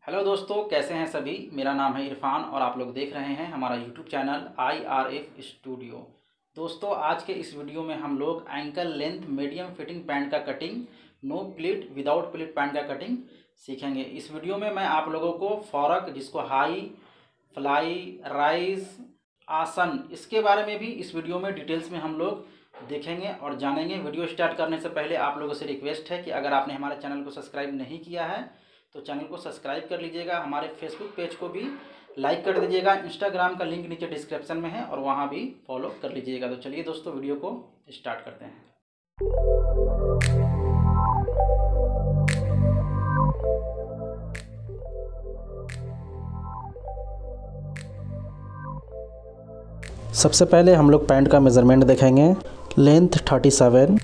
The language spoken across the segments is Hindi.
हेलो दोस्तों, कैसे हैं सभी। मेरा नाम है इरफान और आप लोग देख रहे हैं हमारा यूट्यूब चैनल IRF स्टूडियो। दोस्तों, आज के इस वीडियो में हम लोग ankle length medium fitting pant का cutting, no pleat without pleat pant का कटिंग सीखेंगे। इस वीडियो में मैं आप लोगों को फॉरक, जिसको हाई, फ्लाई, राइज, आसन, इसके बारे में भी इस वीडियो में डिटेल्स में हम लोग देखेंगे और जानेंगे। वीडियो स्टार्ट करने से पहले आप लोगों से रिक्वेस्ट है कि अगर आपने हमारे चैनल को सब्सक्राइब नहीं किया है तो चैनल को सब्सक्राइब कर लीजिएगा। हमारे फेसबुक पेज को भी लाइक कर दीजिएगा। इंस्टाग्राम का लिंक नीचे डिस्क्रिप्शन में है और वहाँ भी फॉलो कर लीजिएगा। तो चलिए दोस्तों, वीडियो को स्टार्ट करते हैं। सबसे पहले हम लोग पैंट का मेज़रमेंट देखेंगे। लेंथ 37,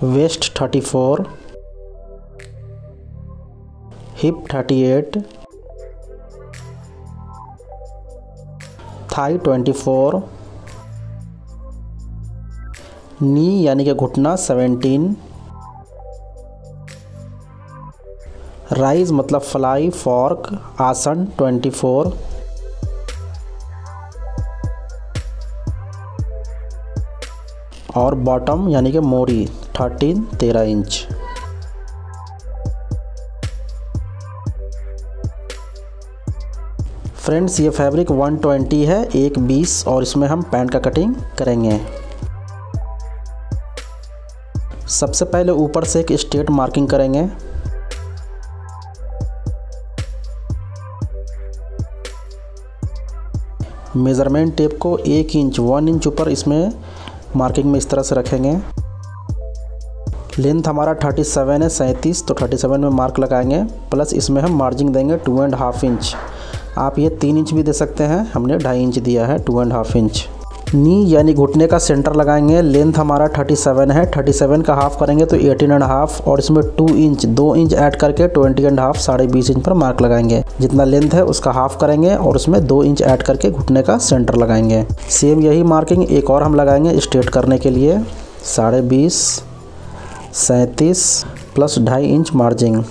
वेस्ट 34, हिप 38, थाई 24, नी यानी कि घुटना 17, राइज मतलब फ्लाई, फॉर्क, आसन 24, और बॉटम यानी कि मोरी 13 इंच। फ्रेंड्स, ये फैब्रिक 120 है, 1:20, और इसमें हम पैंट का कटिंग करेंगे। सबसे पहले ऊपर से एक स्ट्रेट मार्किंग करेंगे। मेज़रमेंट टेप को 1 इंच ऊपर इसमें मार्किंग में इस तरह से रखेंगे। लेंथ हमारा 37 है, 37, तो 37 में मार्क लगाएंगे। प्लस इसमें हम मार्जिन देंगे 2.5 इंच। आप ये 3 इंच भी दे सकते हैं, हमने 2.5 इंच दिया है, 2.5 इंच। नी यानी घुटने का सेंटर लगाएंगे। लेंथ हमारा 37 है, 37 का हाफ करेंगे तो 18.5, और इसमें 2 इंच ऐड करके 20.5, 20.5 इंच पर मार्क लगाएंगे। जितना लेंथ है उसका हाफ करेंगे और उसमें 2 इंच ऐड करके घुटने का सेंटर लगाएंगे। सेम यही मार्किंग एक और हम लगाएंगे स्ट्रेट करने के लिए। 20.5, 37 प्लस 2.5 इंच मार्जिन।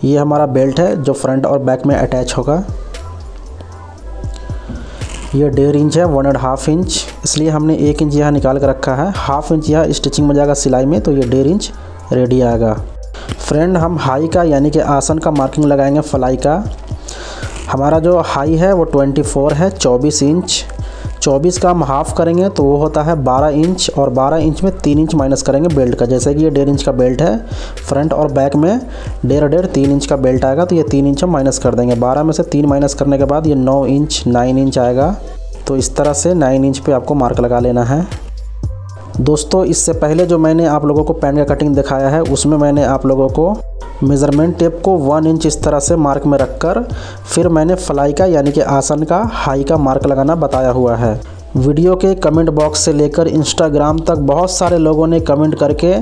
ये हमारा बेल्ट है जो फ्रंट और बैक में अटैच होगा। ये 1.5 इंच है, 1.5 इंच, इसलिए हमने 1 इंच यहाँ निकाल कर रखा है। 1/2 इंच यहाँ स्टिचिंग में जाएगा सिलाई में, तो ये 1.5 इंच रेडी आएगा। फ्रेंड, हम हाई का यानी कि आसन का मार्किंग लगाएंगे। फ्लाई का हमारा जो हाई है वो 24 है, 24 इंच। 24 का हम हाफ करेंगे तो वो होता है 12 इंच, और 12 इंच में 3 इंच माइनस करेंगे बेल्ट का। जैसे कि ये 1.5 इंच का बेल्ट है, फ्रंट और बैक में 1.5 3 इंच का बेल्ट आएगा, तो ये 3 इंच हम माइनस कर देंगे। 12 में से 3 माइनस करने के बाद ये 9 इंच आएगा। तो इस तरह से 9 इंच पे आपको मार्क लगा लेना है। दोस्तों, इससे पहले जो मैंने आप लोगों को पैंट का कटिंग दिखाया है उसमें मैंने आप लोगों को मेज़रमेंट टेप को 1 इंच इस तरह से मार्क में रखकर फिर मैंने फ्लाई का यानी कि आसन का हाई का मार्क लगाना बताया हुआ है। वीडियो के कमेंट बॉक्स से लेकर इंस्टाग्राम तक बहुत सारे लोगों ने कमेंट करके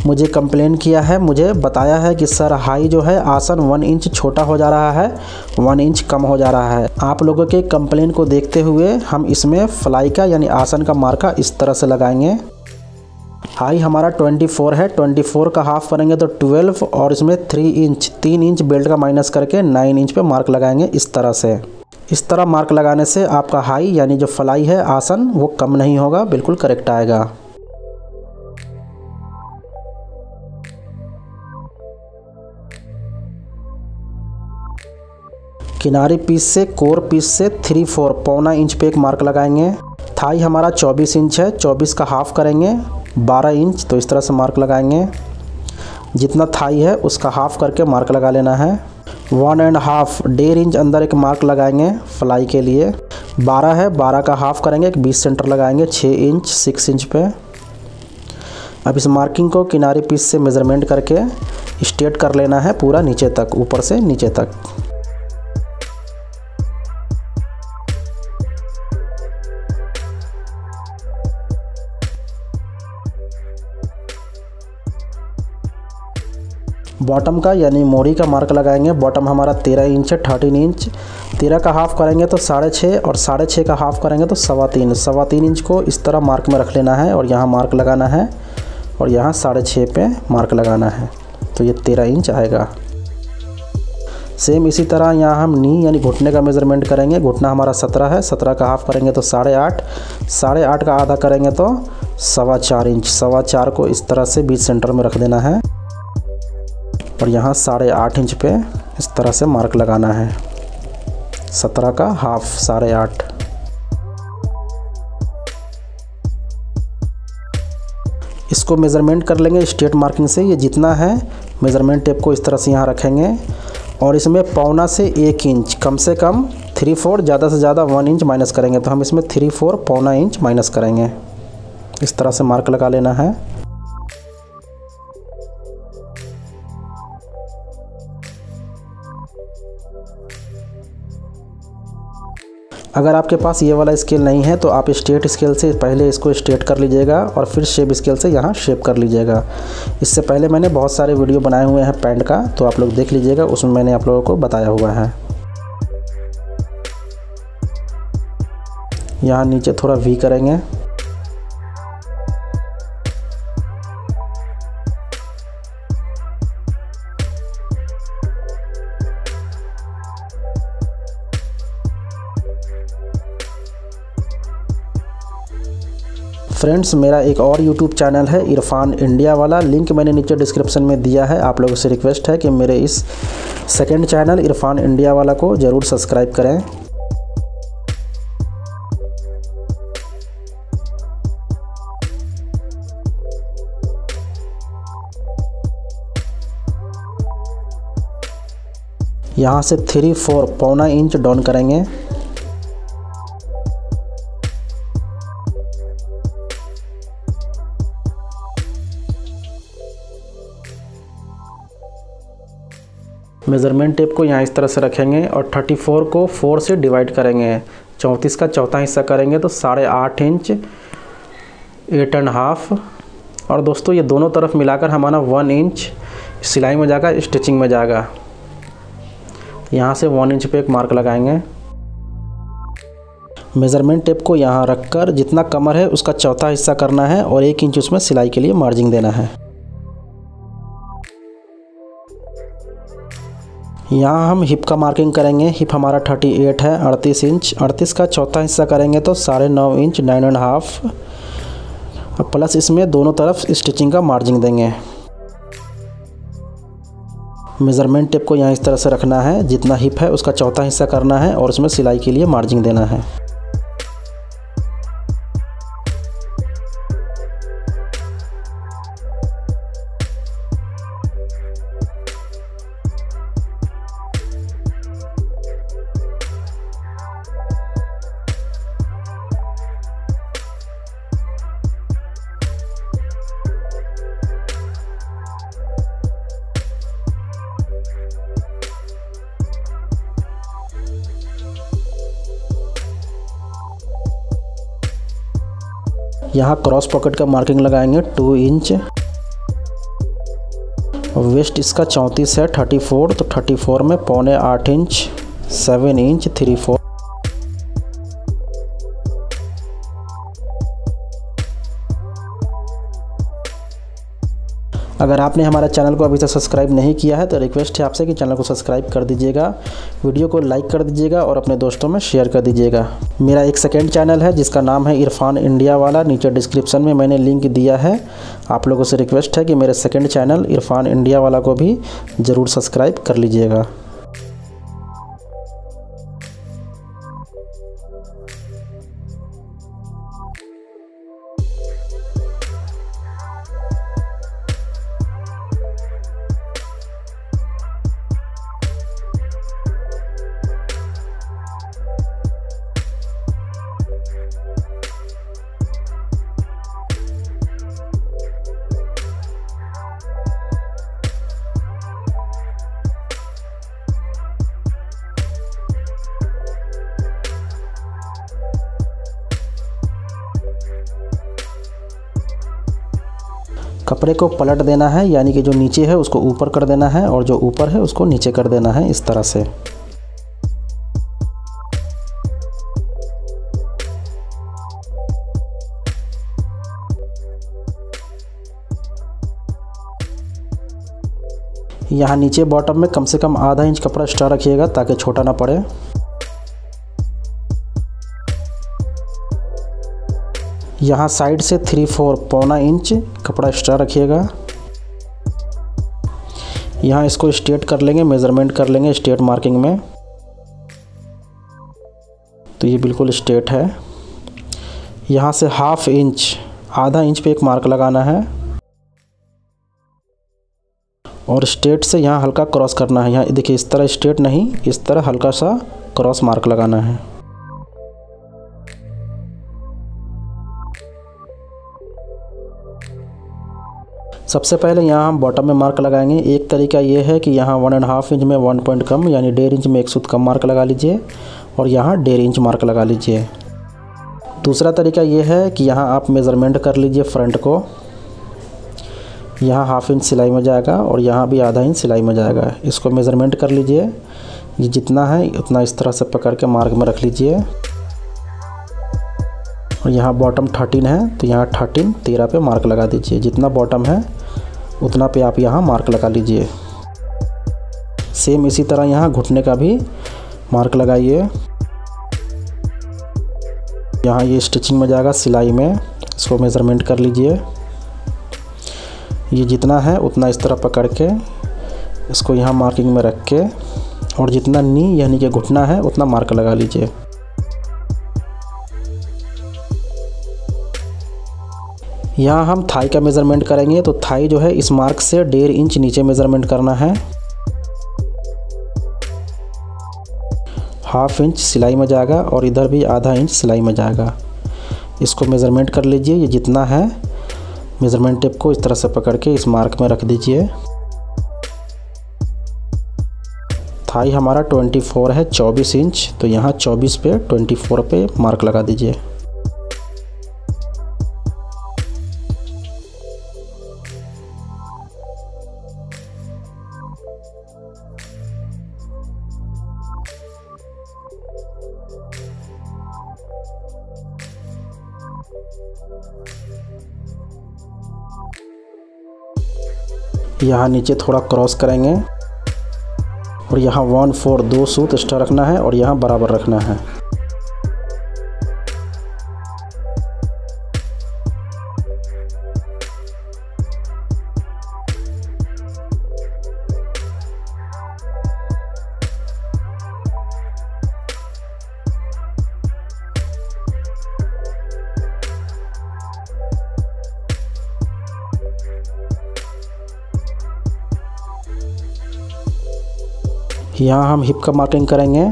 मुझे कंप्लेन किया है, मुझे बताया है कि सर हाई जो है आसन 1 इंच छोटा हो जा रहा है, 1 इंच कम हो जा रहा है। आप लोगों के कंप्लेन को देखते हुए हम इसमें फ्लाई का यानी आसन का मार्का इस तरह से लगाएंगे। हाई हमारा 24 है, 24 का हाफ करेंगे तो 12, और इसमें 3 इंच बेल्ट का माइनस करके 9 इंच पे मार्क लगाएंगे इस तरह से। इस तरह मार्क लगाने से आपका हाई यानी जो फ्लाई है आसन वो कम नहीं होगा, बिल्कुल करेक्ट आएगा। किनारी पीस से कोर पीस से 3/4 पौना इंच पे एक मार्क लगाएंगे। थाई हमारा 24 इंच है, 24 का हाफ करेंगे 12 इंच, तो इस तरह से मार्क लगाएंगे। जितना थाई है उसका हाफ करके मार्क लगा लेना है। 1.5 इंच अंदर एक मार्क लगाएंगे फ्लाई के लिए। 12 है, 12 का हाफ करेंगे, एक 20 सेंटर लगाएंगे 6 इंच पे। अब इस मार्किंग को किनारी पीस से मेज़रमेंट करके स्ट्रेट कर लेना है पूरा नीचे तक, ऊपर से नीचे तक। बॉटम का यानी मोरी का मार्क लगाएंगे। बॉटम हमारा 13 इंच है, 13 इंच। 13 का हाफ़ करेंगे तो 6.5 और 6.5 का हाफ़ करेंगे तो 3.25 इंच को इस तरह मार्क में रख लेना है और यहाँ मार्क लगाना है और यहाँ 6.5 पे मार्क लगाना है, तो ये 13 इंच आएगा। सेम इसी तरह यहाँ हम नी यानी घुटने का मेज़रमेंट करेंगे। घुटना हमारा 17 है, 17 का हाफ़ करेंगे तो 8.5, 8.5 का आधा करेंगे तो 4.25 इंच। 4.25 को इस तरह से बीच सेंटर में रख देना है और यहाँ 8.5 इंच पे इस तरह से मार्क लगाना है। 17 का हाफ़ 8.5। इसको मेज़रमेंट कर लेंगे स्ट्रेट मार्किंग से। ये जितना है मेज़रमेंट टेप को इस तरह से यहाँ रखेंगे और इसमें पौना से 1 इंच, कम से कम 3/4, ज़्यादा से ज़्यादा 1 इंच माइनस करेंगे, तो हम इसमें 3/4 पौना इंच माइनस करेंगे। इस तरह से मार्क लगा लेना है। अगर आपके पास ये वाला स्केल नहीं है तो आप स्ट्रेट स्केल से पहले इसको स्ट्रेट कर लीजिएगा और फिर शेप स्केल से यहाँ शेप कर लीजिएगा। इससे पहले मैंने बहुत सारे वीडियो बनाए हुए हैं पैंट का, तो आप लोग देख लीजिएगा, उसमें मैंने आप लोगों को बताया हुआ है। यहाँ नीचे थोड़ा वी करेंगे। फ्रेंड्स, मेरा एक और यूट्यूब चैनल है इरफान इंडिया वाला, लिंक मैंने नीचे डिस्क्रिप्शन में दिया है। आप लोगों से रिक्वेस्ट है कि मेरे इस सेकंड चैनल इरफान इंडिया वाला को ज़रूर सब्सक्राइब करें। यहाँ से 3/4 पौना इंच डाउन करेंगे। मेज़रमेंट टेप को यहाँ इस तरह से रखेंगे और 34 को 4 से डिवाइड करेंगे। 34 का चौथा हिस्सा करेंगे तो 8.5 इंच, 8.5। और दोस्तों ये दोनों तरफ मिलाकर हमारा 1 इंच सिलाई में जाएगा, स्टिचिंग में जाएगा। यहाँ से 1 इंच पे एक मार्क लगाएंगे। मेज़रमेंट टेप को यहाँ रखकर जितना कमर है उसका चौथा हिस्सा करना है और 1 इंच उसमें सिलाई के लिए मार्जिन देना है। यहाँ हम हिप का मार्किंग करेंगे। हिप हमारा 38 है, 38 इंच। 38 का चौथा हिस्सा करेंगे तो 9.5 इंच, 9.5। प्लस इसमें दोनों तरफ स्टिचिंग का मार्जिन देंगे। मेज़रमेंट टेप को यहाँ इस तरह से रखना है, जितना हिप है उसका चौथा हिस्सा करना है और उसमें सिलाई के लिए मार्जिन देना है। यहाँ क्रॉस पॉकेट का मार्किंग लगाएंगे 2 इंच। वेस्ट इसका 34 है, 34, तो 34 में 7.25 इंच, 7 इंच 3/4। अगर आपने हमारा चैनल को अभी तक सब्सक्राइब नहीं किया है तो रिक्वेस्ट है आपसे कि चैनल को सब्सक्राइब कर दीजिएगा, वीडियो को लाइक कर दीजिएगा और अपने दोस्तों में शेयर कर दीजिएगा। मेरा एक सेकंड चैनल है जिसका नाम है इरफान इंडिया वाला, नीचे डिस्क्रिप्शन में मैंने लिंक दिया है। आप लोगों से रिक्वेस्ट है कि मेरे सेकंड चैनल इरफान इंडिया वाला को भी ज़रूर सब्सक्राइब कर लीजिएगा। कपड़े को पलट देना है, यानी कि जो नीचे है उसको ऊपर कर देना है और जो ऊपर है उसको नीचे कर देना है, इस तरह से। यहाँ नीचे बॉटम में कम से कम आधा इंच कपड़ा एक्स्ट्रा रखिएगा ताकि छोटा ना पड़े। यहाँ साइड से 3/4 पौना इंच कपड़ा एक्स्ट्रा रखिएगा। यहाँ इसको स्ट्रेट कर लेंगे, मेज़रमेंट कर लेंगे स्ट्रेट मार्किंग में। तो ये बिल्कुल स्ट्रेट है। यहाँ से 1/2 इंच, आधा इंच पे एक मार्क लगाना है और स्ट्रेट से यहाँ हल्का क्रॉस करना है। यहाँ देखिए इस तरह स्ट्रेट नहीं, इस तरह हल्का सा क्रॉस मार्क लगाना है। सबसे पहले यहाँ हम बॉटम में मार्क लगाएंगे। एक तरीका ये है कि यहाँ 1.5 इंच में 1 पॉइंट कम यानी 1.5 इंच में 1 सूत कम मार्क लगा लीजिए और यहाँ 1.5 इंच मार्क लगा लीजिए। दूसरा तरीका ये है कि यहाँ आप मेज़रमेंट कर लीजिए फ्रंट को। यहाँ 1/2 इंच सिलाई में जाएगा और यहाँ भी आधा इंच सिलाई में जाएगा। इसको मेज़रमेंट कर लीजिए, ये जितना है उतना इस तरह से पकड़ के मार्क में रख लीजिए। और यहाँ बॉटम 13 है तो यहाँ 13 पे मार्क लगा दीजिए। जितना बॉटम है उतना पे आप यहाँ मार्क लगा लीजिए। सेम इसी तरह यहाँ घुटने का भी मार्क लगाइए। यहाँ ये स्टिचिंग में जाएगा सिलाई में, इसको मेज़रमेंट कर लीजिए। ये जितना है उतना इस तरह पकड़ के इसको यहाँ मार्किंग में रख के और जितना नी यानी कि घुटना है उतना मार्क लगा लीजिए। यहाँ हम थाई का मेज़रमेंट करेंगे तो थाई जो है इस मार्क से 1.5 इंच नीचे मेज़रमेंट करना है। 1/2 इंच सिलाई में जाएगा और इधर भी आधा इंच सिलाई में जाएगा। इसको मेज़रमेंट कर लीजिए। ये जितना है मेज़रमेंट टेप को इस तरह से पकड़ के इस मार्क में रख दीजिए। थाई हमारा 24 है, 24 इंच, तो यहाँ 24 पे 24 पे मार्क लगा दीजिए। यहाँ नीचे थोड़ा क्रॉस करेंगे और यहाँ 1/4 2 सूत एक्स्ट्रा रखना है और यहाँ बराबर रखना है। यहाँ हम हिप का मार्किंग करेंगे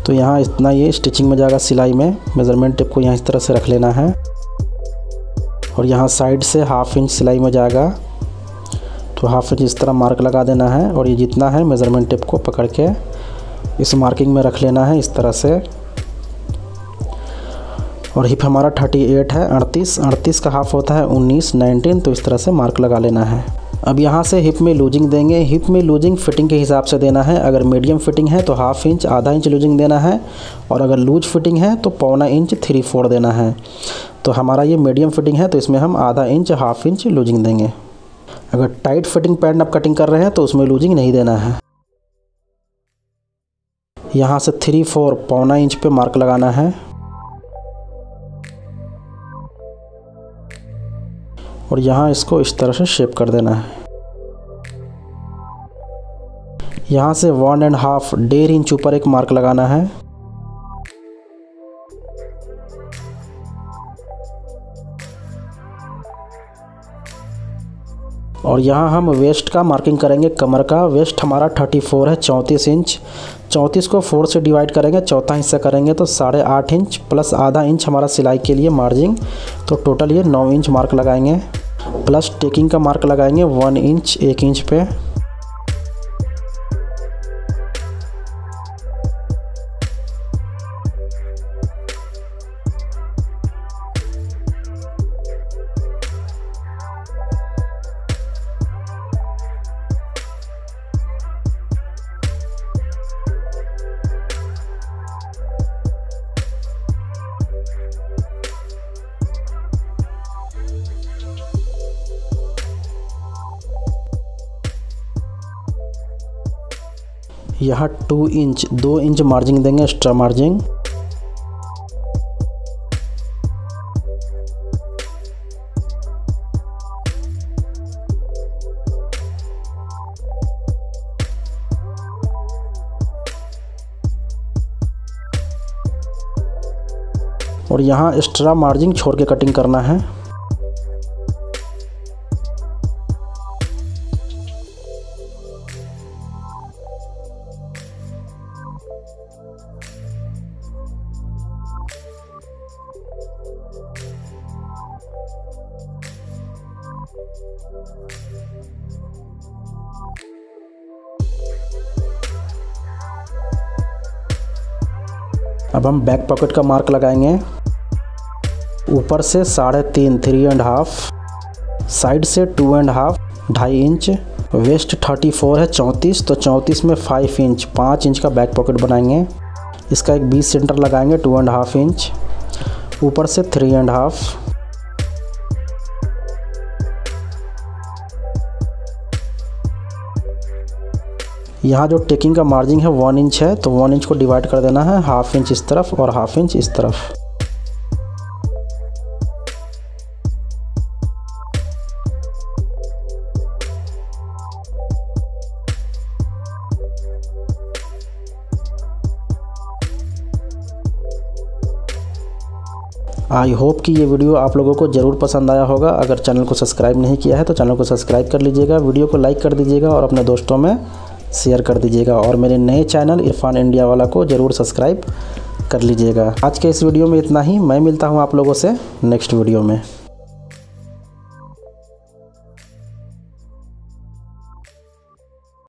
तो यहाँ इतना ये स्टिचिंग में जाएगा सिलाई में। मेज़रमेंट टेप को यहाँ इस तरह से रख लेना है और यहाँ साइड से 1/2 इंच सिलाई में जाएगा तो 1/2 इंच इस तरह मार्क लगा देना है और ये जितना है मेज़रमेंट टेप को पकड़ के इस मार्किंग में रख लेना है इस तरह से। और हिप हमारा 38 है, 38 का हाफ होता है 19 तो इस तरह से मार्क लगा लेना है। अब यहाँ से हिप में लूजिंग देंगे। हिप में लूजिंग फिटिंग के हिसाब से देना है। अगर मीडियम फिटिंग है तो 1/2 इंच आधा इंच लूजिंग देना है और अगर लूज फिटिंग है तो पौना इंच 3/4 देना है। तो हमारा ये मीडियम फिटिंग है तो इसमें हम आधा इंच 1/2 इंच लूजिंग देंगे। अगर टाइट फिटिंग पैंट आप कटिंग कर रहे हैं तो उसमें लूजिंग नहीं देना है। यहाँ से 3/4 पौना इंच पे मार्क लगाना है और यहाँ इसको इस तरह से शेप कर देना है। यहाँ से 1.5 1.5 इंच ऊपर एक मार्क लगाना है और यहाँ हम वेस्ट का मार्किंग करेंगे। कमर का वेस्ट हमारा 34 है, 34 इंच। 34 को 4 से डिवाइड करेंगे, चौथा हिस्सा करेंगे तो 8.5 इंच प्लस आधा इंच हमारा सिलाई के लिए मार्जिंग, तो टोटल ये 9 इंच मार्क लगाएंगे। प्लस टेकिंग का मार्क लगाएंगे 1 इंच 1 इंच पे। यहाँ 2 इंच मार्जिंग देंगे, एक्स्ट्रा मार्जिंग। और यहाँ एक्स्ट्रा मार्जिन छोड़ के कटिंग करना है। अब हम बैक पॉकेट का मार्क लगाएंगे। ऊपर से 3.5 3.5, साइड से 2.5 2.5 इंच, वेस्ट 34 है 34, तो 34 में 5 इंच 5 इंच का बैक पॉकेट बनाएंगे। इसका एक बीच सेंटर लगाएंगे 2.5 इंच, ऊपर से 3.5। यहाँ जो टेकिंग का मार्जिन है 1 इंच है, तो 1 इंच को डिवाइड कर देना है, 1/2 इंच इस तरफ और 1/2 इंच इस तरफ। आई होप कि ये वीडियो आप लोगों को ज़रूर पसंद आया होगा। अगर चैनल को सब्सक्राइब नहीं किया है तो चैनल को सब्सक्राइब कर लीजिएगा, वीडियो को लाइक कर दीजिएगा और अपने दोस्तों में शेयर कर दीजिएगा। और मेरे नए चैनल इरफान इंडिया वाला को ज़रूर सब्सक्राइब कर लीजिएगा। आज के इस वीडियो में इतना ही। मैं मिलता हूँ आप लोगों से नेक्स्ट वीडियो में।